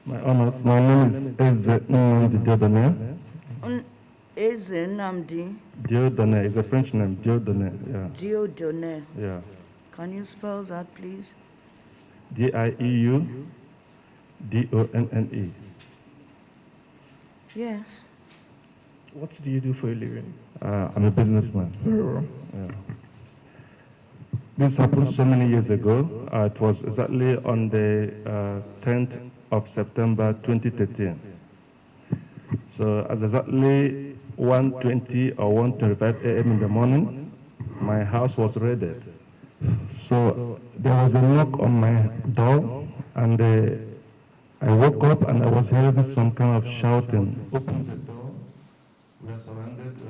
My honors, my name is Eze Nnamdi Diodone. Eze Nnamdi Diodone is a French name, Diodone, yeah. Diodone. Yeah. Can you spell that, please? Dieudonne. Yes. What do you do for a living? I'm a businessman. Very well. Yeah. This happened so many years ago. It was exactly on the 10th of September 2013. So at exactly 1:20 or 1:25 a.m. in the morning, my house was raided. So there was a knock on my door, and I woke up and I was hearing some kind of shouting. Open the door. We are surrounded the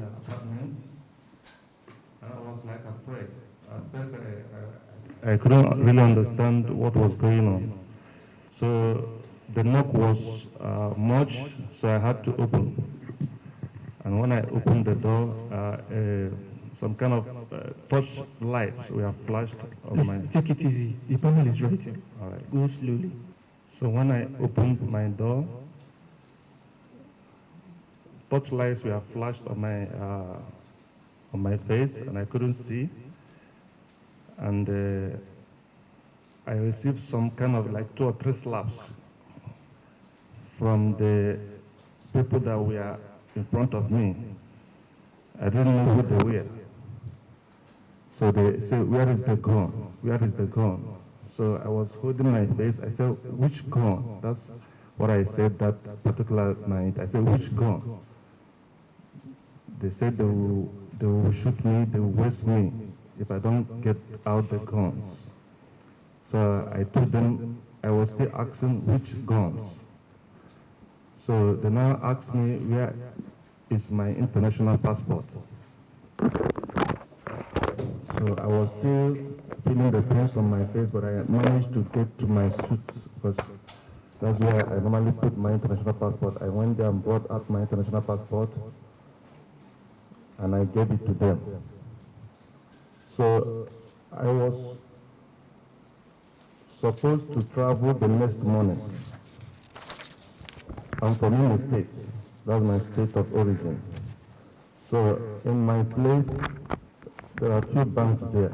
apartment. And I was like afraid. At first, I couldn't really understand what was going on. So the knock was much, so I had to open. And when I opened the door, some kind of touch lights were flashed on my. Take it easy. The panel is writing. All right. Go slowly. So when I opened my door, touch lights were flashed on my face, and I couldn't see. And I received some kind of like 2 or 3 slaps from the people that were in front of me. I didn't know who they were. So they said, "Where is the gun? Where is the gun?" So I was holding my face. I said, "Which gun?" That's what I said that particular night. I said, "Which gun?" They said they will shoot me, they will waste me if I don't get out the guns. So I told them I was still asking which guns. So they now asked me where is my international passport. So I was still feeling the pains on my face, but I managed to get to my suit because that's where I normally put my international passport. I went there and brought out my international passport and I gave it to them. So I was supposed to travel the next morning. I'm from Imo State. That's my state of origin. So in my place, there are 2 banks there.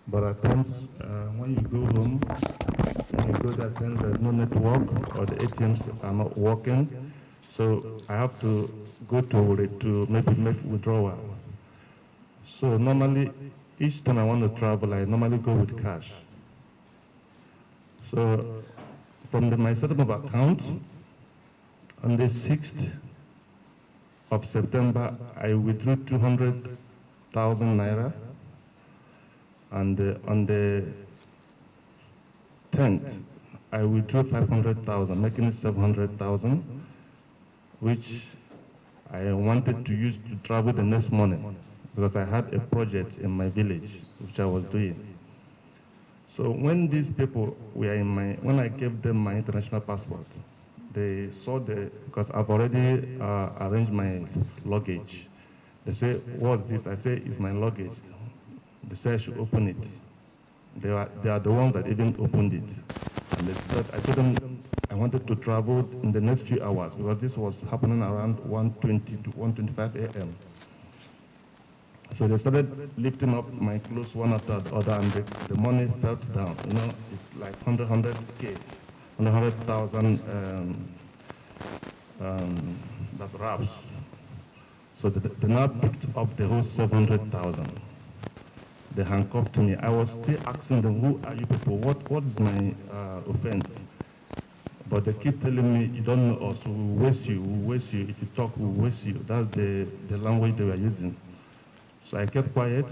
But at times, when you go home, when you go there, then there's no network or the ATMs are not working. So I have to go to it to maybe make withdrawal. So normally, each time I want to travel, I normally go with cash. So from my settlement of account, on the 6th of September, I withdrew 200,000 naira, and on the 10th, I withdrew 500,000, making it 700,000, which I wanted to use to travel the next morning because I had a project in my village which I was doing. So when these people were when I gave them my international passport, they saw because I've already arranged my luggage. They say, "What's this?" I say, "It's my luggage." They say I should open it. They are the ones that even opened it. And they said, I told them I wanted to travel in the next few hours because this was happening around 1:20 to 1:25 a.m. So they started lifting up my clothes one after the other, and the money fell down. You know, it's like 100K, 100,000. That's wraps. So they now picked up the whole 700,000. They handcuffed me. I was still asking them, "Who are you people? What is my offense?" But they keep telling me, "You don't know us. We'll waste you. We'll waste you. If you talk, we'll waste you." That's the language they were using. So I kept quiet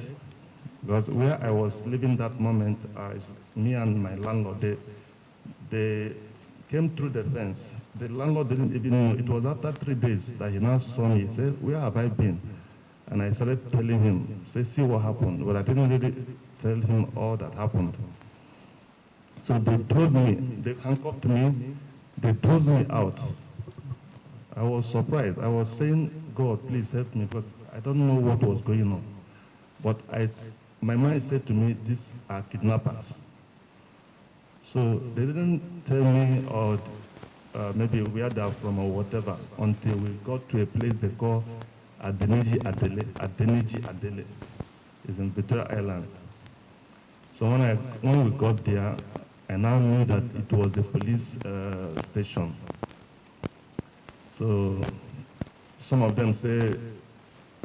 because where I was living that moment, me and my landlord, they came through the fence. The landlord didn't even know. It was after 3 days that he now saw me. He said, "Where have I been?" And I started telling him, say, "See what happened." But I didn't really tell him all that happened. So they told me, they handcuffed me, they drove me out. I was surprised. I was saying, "God, please help me," because I don't know what was going on. But my mind said to me, these are kidnappers. So they didn't tell me or maybe where they're from or whatever until we got to a place they call Adeniji Adele. It's in Victoria Island. So when we got there, I now knew that it was a police station. So some of them say,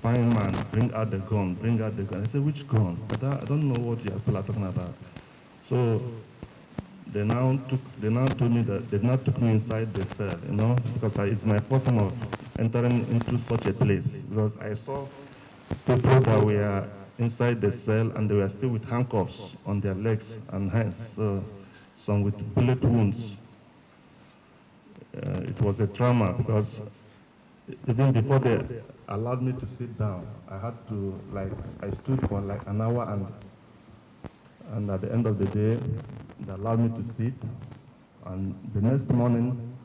fine man, bring out the gun, bring out the gun. I said, which gun? But I don't know what you people are talking about. So they now told me that they now took me inside the cell, you know, because it's my first time of entering into such a place. Because I saw people that were inside the cell and they were still with handcuffs on their legs and hands, so some with bullet wounds. It was a trauma because even before they allowed me to sit down, I had to, I stood for like an hour and at the end of the day, they allowed me to sit. And the next morning,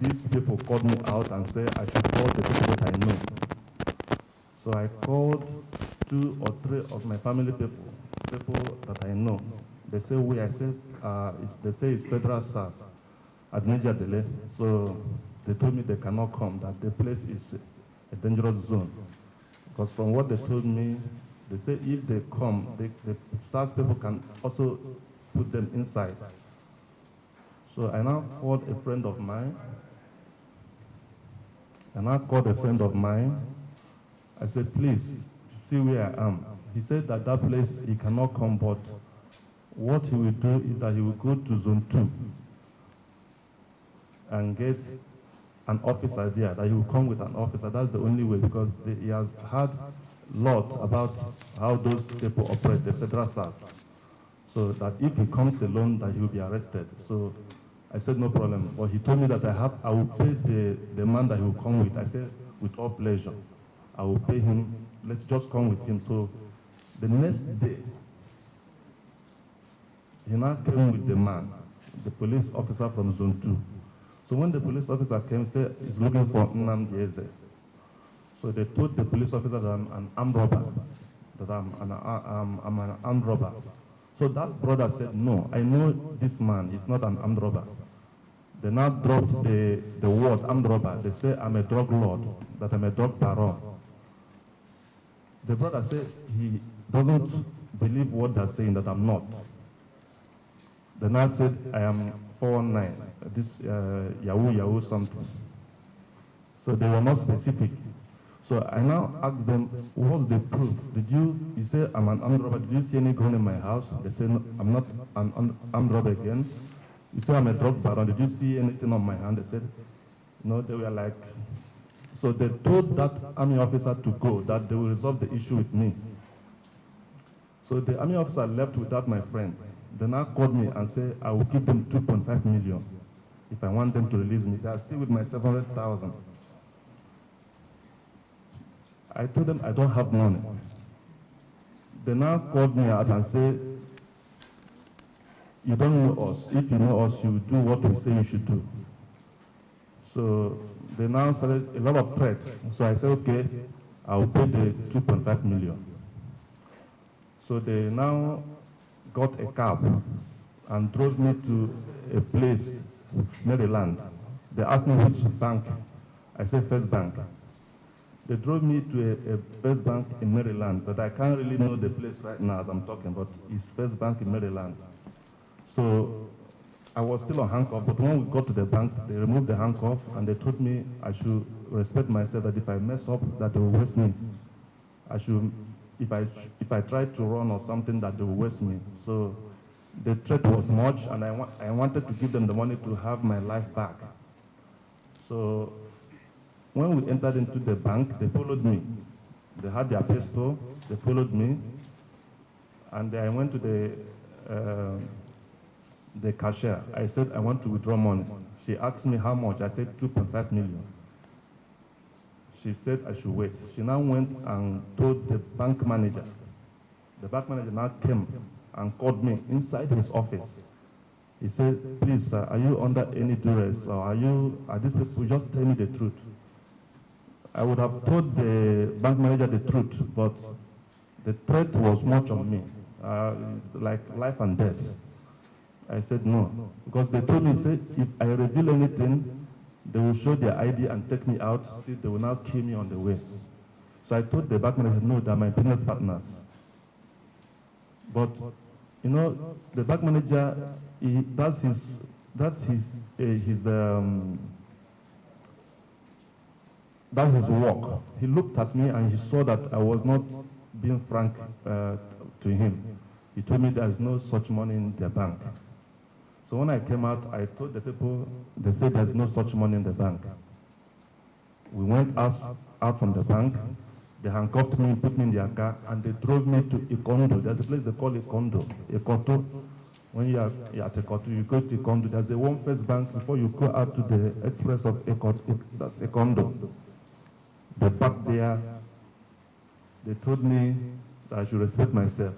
these people called me out and said I should call the people that I know. So I called 2 or 3 of my family people that I know. They say I said, they say it's Federal SARS at Niger Delay. So they told me they cannot come, that the place is a dangerous zone. Because from what they told me, they say if they come, the SARS people can also put them inside. So I now called a friend of mine. I said, please, see where I am. He said that place, he cannot come, but what he will do is that he will go to Zone 2 and get an officer there, that he will come with an officer. That's the only way, because he has heard a lot about how those people operate, the Federal SARS. So that if he comes alone, that he will be arrested. So I said, no problem. But he told me that I will pay the man that he will come with. I said, with all pleasure. I will pay him, let's just come with him. So the next day, he now came with the man, the police officer from Zone 2. So when the police officer came, he said he's looking for Nnamdi Eze. So they told the police officer that I'm an armed robber, that I'm an armed robber. So that brother said, no, I know this man, he's not an armed robber. They now dropped the word armed robber. They say I'm a drug lord, that I'm a drug baron. The brother said he doesn't believe what they're saying, that I'm not. The now said I am 419, this Yahoo something. So they were not specific. So I now asked them, what's the proof? You say I'm an armed robber, did you see any gun in my house? They said, no, I'm not an armed robber again. You say I'm a drug baron, did you see anything on my hand? They said, no, they were like, so they told that army officer to go, that they will resolve the issue with me. So the army officer left without my friend. They now called me and said, I will give them 2.5 million if I want them to release me. They are still with my 700,000. I told them I don't have money. They now called me out and said, you don't know us. If you know us, you do what we say you should do. So they now started a lot of threats. So I said, okay, I'll pay the 2.5 million. So they now got a cab and drove me to a place, Maryland. They asked me which bank. I said First Bank. They drove me to a First Bank in Maryland, but I can't really know the place right now as I'm talking, but it's First Bank in Maryland. So I was still on handcuff, but when we got to the bank, they removed the handcuff and they told me I should respect myself, that if I mess up, that they will waste me. I should, if I try to run or something, that they will waste me. So the threat was much, and I wanted to give them the money to have my life back. So when we entered into the bank, they followed me. They had their pistol, they followed me, and I went to the cashier. I said, I want to withdraw money. She asked me how much. I said 2.5 million. She said I should wait. She now went and told the bank manager. The bank manager now came and called me inside his office. He said, please, sir, are you under any duress, or are these people, just tell me the truth. I would have told the bank manager the truth, but the threat was much on me. It's like life and death. I said no, because they told me, say, if I reveal anything, they will show their ID and take me out, still they will now kill me on the way. So I told the bank manager, no, they're my business partners. But, you know, the bank manager, that's his work. He looked at me and he saw that I was not being frank to him. He told me there's no such money in the bank. So when I came out, I told the people, they said there's no such money in the bank. We went out from the bank, they handcuffed me, put me in their car, and they drove me to Ikondo. There's a place they call Ikondo. Ikoto. When you're at Ikoto, you go to Ikondo. There's a One First Bank before you go out to the express of Ikoto. That's Ikondo. They parked there. They told me that I should respect myself.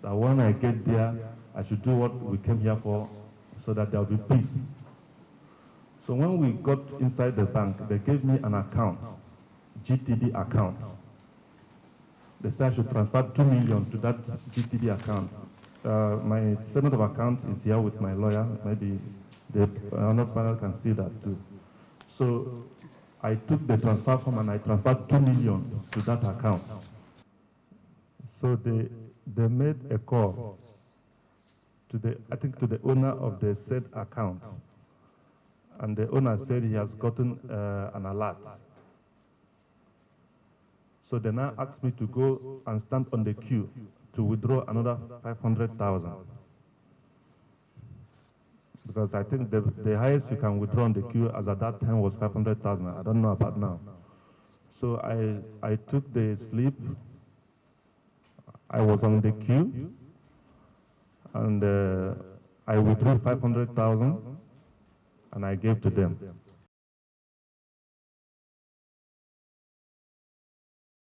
That when I get there, I should do what we came here for, so that there will be peace. So when we got inside the bank, they gave me an account, GTB account. They said I should transfer 2 million to that GTB account. My statement of account is here with my lawyer. Maybe the another panel can see that too. So I took the transfer form and I transferred 2 million to that account. So they made a call to the owner of the said account. And the owner said he has gotten an alert. So they now asked me to go and stand on the queue to withdraw another 500,000. Because I think the highest you can withdraw on the queue as at that time was 500,000. I don't know about now. So I took the slip. I was on the queue, and I withdrew 500,000, and I gave to them.